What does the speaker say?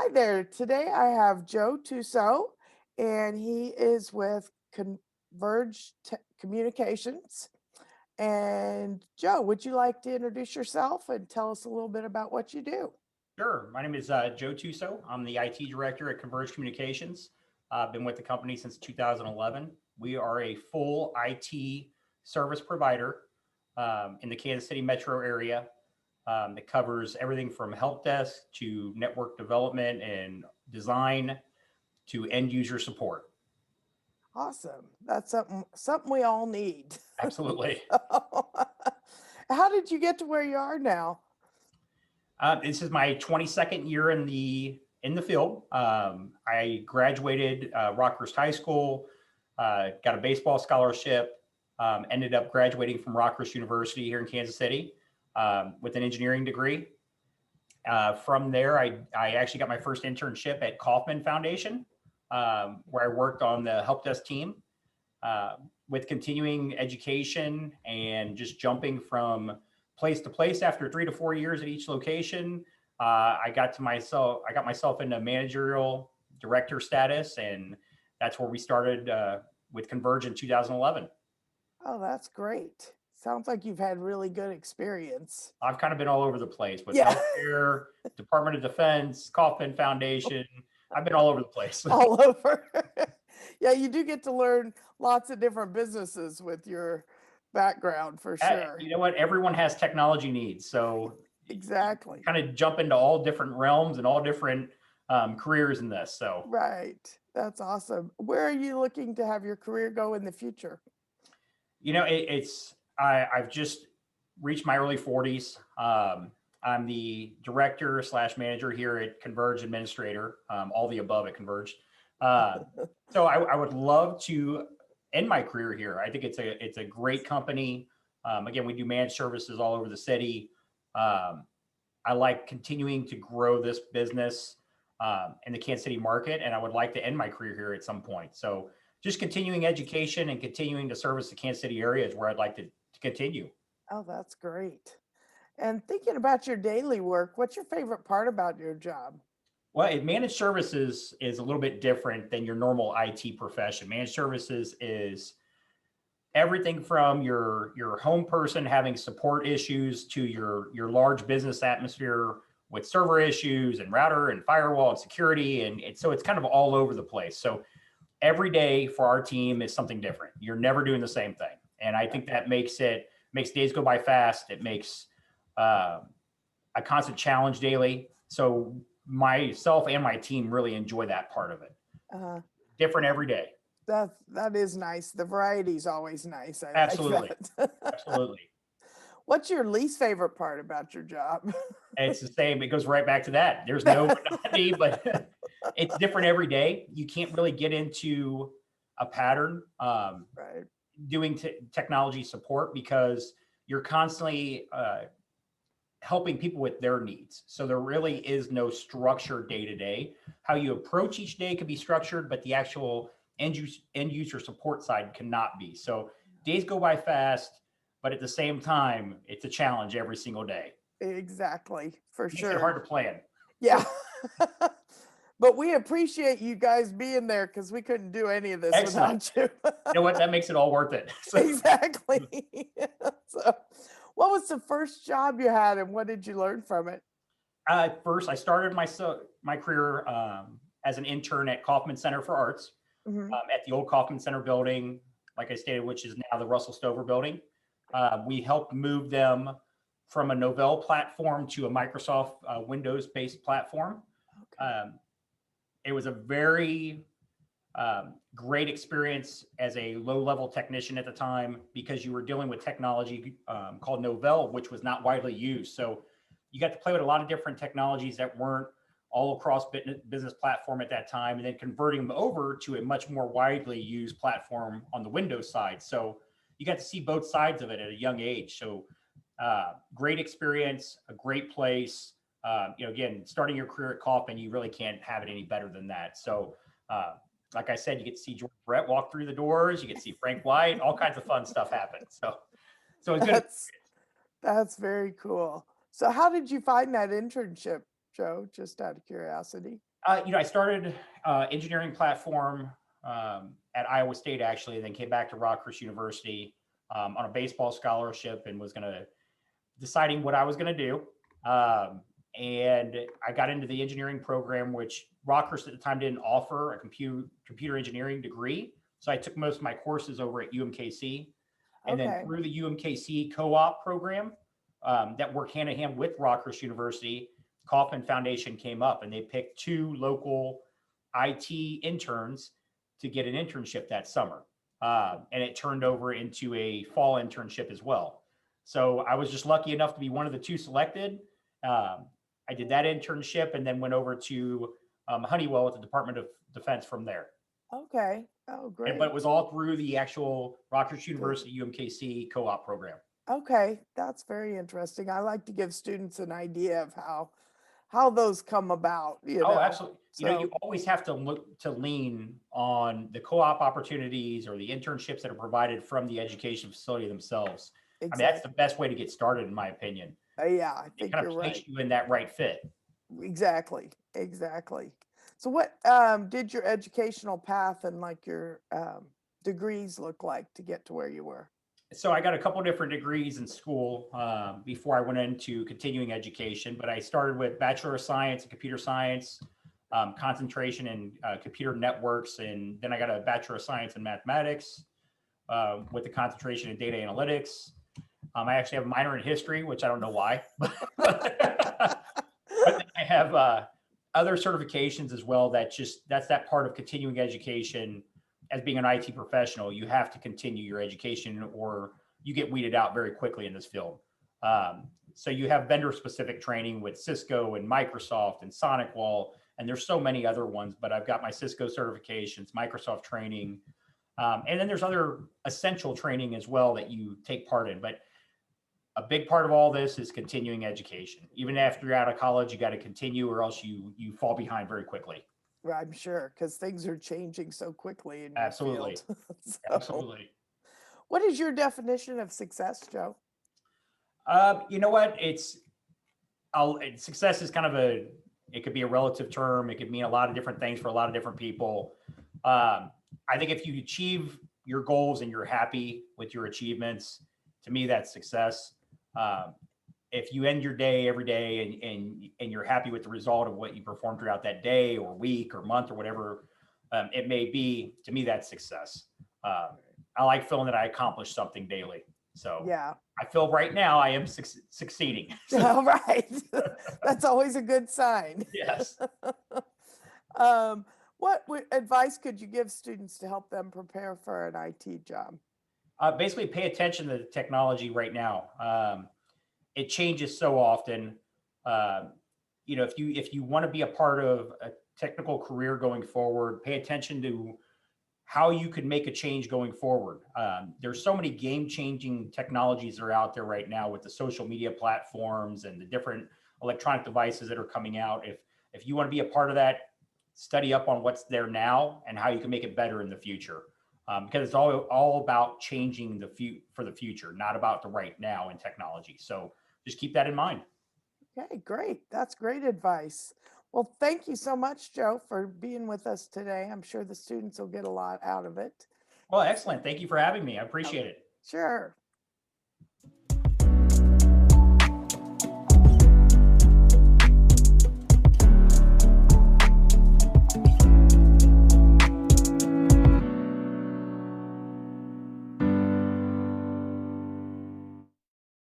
Hi there. Today I have Joe Tuso, and he is with Communications. And Joe, would you like to introduce yourself and tell us a little bit about what you do? Sure. My name is Joe Tuso. I'm the IT director at Converge Communications. I've been with the company since 2011. We are a full IT service provider in the Kansas City metro area that covers everything from help desk to network development and design to end user support. Awesome. That's something we all need. Absolutely. So, how did you get to where you are now? This is my 22nd year in the field. I graduated Rockhurst High School, got a baseball scholarship, ended up graduating from Rockhurst University here in Kansas City with an engineering degree. From there, I actually got my first internship at Kaufman Foundation, where I worked on the help desk team. Uh, with continuing education and just jumping from place to place after 3 to 4 years at each location, I got myself into managerial director status, and that's where we started with Converge in 2011. Oh, that's great. Sounds like you've had really good experience. I've kind of been all over the place with Yeah, healthcare, Department of Defense, Kaufman Foundation. I've been all over the place. all over. Yeah, you do get to learn lots of different businesses with your background for sure. You know what? Everyone has technology needs, so Exactly. kind of jump into all different realms and all different careers in this. So, Right. That's awesome. Where are you looking to have your career go in the future? I've just reached my early 40s. I'm the director slash manager here at Converge Administrator, all the above at Converge. Uh, so I would love to end my career here. I think it's a great company. Again, we do managed services all over the city. Um, I like continuing to grow this business in the Kansas City market, and I would like to end my career here at some point. So just continuing education and continuing to service the Kansas City area is where I'd like to continue. Oh, that's great. And thinking about your daily work, what's your favorite part about your job? Well, managed services is a little bit different than your normal IT profession. Managed services is everything from your home person having support issues to your large business atmosphere with server issues and router and firewall and security, and so it's kind of all over the place. So every day for our team is something different. You're never doing the same thing, and I think that makes days go by fast. It makes uh, a constant challenge daily. So myself and my team really enjoy that part of it. Uh, Different every day. that is nice. The variety is always nice. I like Absolutely. that. Absolutely. What's your least favorite part about your job? It's the same. It goes right back to that. There's no monotony, but it's different every day. You can't really get into a pattern Right. doing technology support because you're constantly helping people with their needs. So there really is no structure day to day. How you approach each day can be structured, but the actual end user support side cannot be. So days go by fast, but at the same time, it's a challenge every single day. Exactly, for Makes it hard sure. to plan. Yeah. But we appreciate you guys being there because we couldn't do any of this Excellent. without you. You know what? That makes it all worth it. So, Exactly. So, what was the first job you had and what did you learn from it? first, I started my career as an intern at Kaufman Center for Arts Mhm. at the old Kaufman Center building, like I stated, which is now the Russell Stover building. We helped move them from a Novell platform to a Microsoft Windows-based platform. Okay. Um, it was a very great experience as a low-level technician at the time because you were dealing with technology called Novell, which was not widely used. So you got to play with a lot of different technologies that weren't all across business platform at that time, and then converting them over to a much more widely used platform on the Windows side. So you got to see both sides of it at a young age. So great experience, a great place. Again, starting your career at Kaufman, you really can't have it any better than that. So, like I said, you get to see George Brett walk through the doors. You get to see Frank White. All kinds of fun stuff happen. So it's good. That's very cool. So how did you find that internship Joe? Just out of curiosity. I started engineering platform at Iowa State actually, and then came back to Rockhurst University on a baseball scholarship, and was going to deciding what I was going to do. And I got into the engineering program, which Rockhurst at the time didn't offer a computer engineering degree. So I took most of my courses over at UMKC, and then Okay. through the UMKC co-op program that worked hand in hand with Rockhurst University, Kauffman Foundation came up, and they picked 2 local IT interns to get an internship that summer. And it turned over into a fall internship as well. So I was just lucky enough to be one of the 2 selected. I did that internship and then went over to Honeywell at the Department of Defense from there. Okay. Oh, But great. it was all through the actual Rockhurst Good. University UMKC co-op program. Okay, that's very interesting. I like to give students an idea of how those come about, Oh, absolutely. You So always have to look to lean on the co-op opportunities or the internships that are provided from the education facility themselves. I mean, that's the exactly. best way to get started, in my opinion. Yeah, I It think kind you're of place right. you in that right fit. Exactly. Exactly. So what did your educational path and like your degrees look like to get to where you were? So I got a couple different degrees in school before I went into continuing education, but I started with Bachelor of Science in Computer Science, concentration in computer networks, and then I got a Bachelor of Science in Mathematics with the concentration in data analytics. I actually have a minor in history, which I don't know why, but then I have other certifications as well. That's that part of continuing education. As being an IT professional, you have to continue your education or you get weeded out very quickly in this field. So you have vendor specific training with Cisco and Microsoft and SonicWall, and there's so many other ones, but I've got my Cisco certifications, Microsoft training, and then there's other essential training as well that you take part in. But a big part of all this is continuing education. Even after you're out of college, you got to continue, or else you fall behind very quickly. I'm sure, because things are changing so quickly in your Absolutely. field. So, Absolutely. what is your definition of success, Joe? You know what? Success is kind of it could be a relative term. It could mean a lot of different things for a lot of different people. I think if you achieve your goals and you're happy with your achievements, to me, that's success. If you end your day every day and you're happy with the result of what you performed throughout that day or week or month or whatever it may be, to me, that's success. I like feeling that I accomplished something daily. So Yeah. I feel right now I am succeeding. All right. That's always a good sign. Yes. What advice could you give students to help them prepare for an IT job? Basically, pay attention to the technology right now. It changes so often. Um, if you want to be a part of a technical career going forward, pay attention to how you could make a change going forward. There's so many game-changing technologies that are out there right now with the social media platforms and the different electronic devices that are coming out. If you want to be a part of that, study up on what's there now and how you can make it better in the future. Because it's all about changing for the future, not about the right now in technology. So just keep that in mind. Okay, great. That's great advice. Well, thank you so much, Joe, for being with us today. I'm sure the students will get a lot out of it. Well, excellent. Thank you for having me. I Oh, appreciate it. sure.